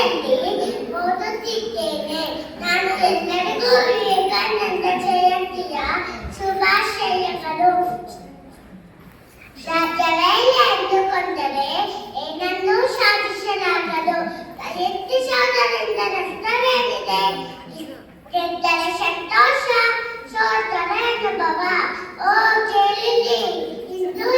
ಶಾಲೆಯಲ್ಲಿ ಓದುತ್ತಿದ್ದೇನೆ. ನಾನು ಎಲ್ಲರಿಗೂ ವಿವೇಕಾನಂದ ಜಯಂತಿಯ ಶುಭಾಶಯಗಳು. ರಾಜ್ಯವೆಲ್ಲ ಎಂದುಕೊಂಡರೆ ಏನನ್ನೂ ಸಾಧಿಸಲಾಗದು. ಎತ್ತಿಸೋದರಿಂದ ನಷ್ಟವೇನಿದೆ? ಗೆದ್ದರೆ ಸಂತೋಷ, ಸೋತರೆ ಅನುಭವ. ಓ ಕೇಳಿರಿ, ಇಂದು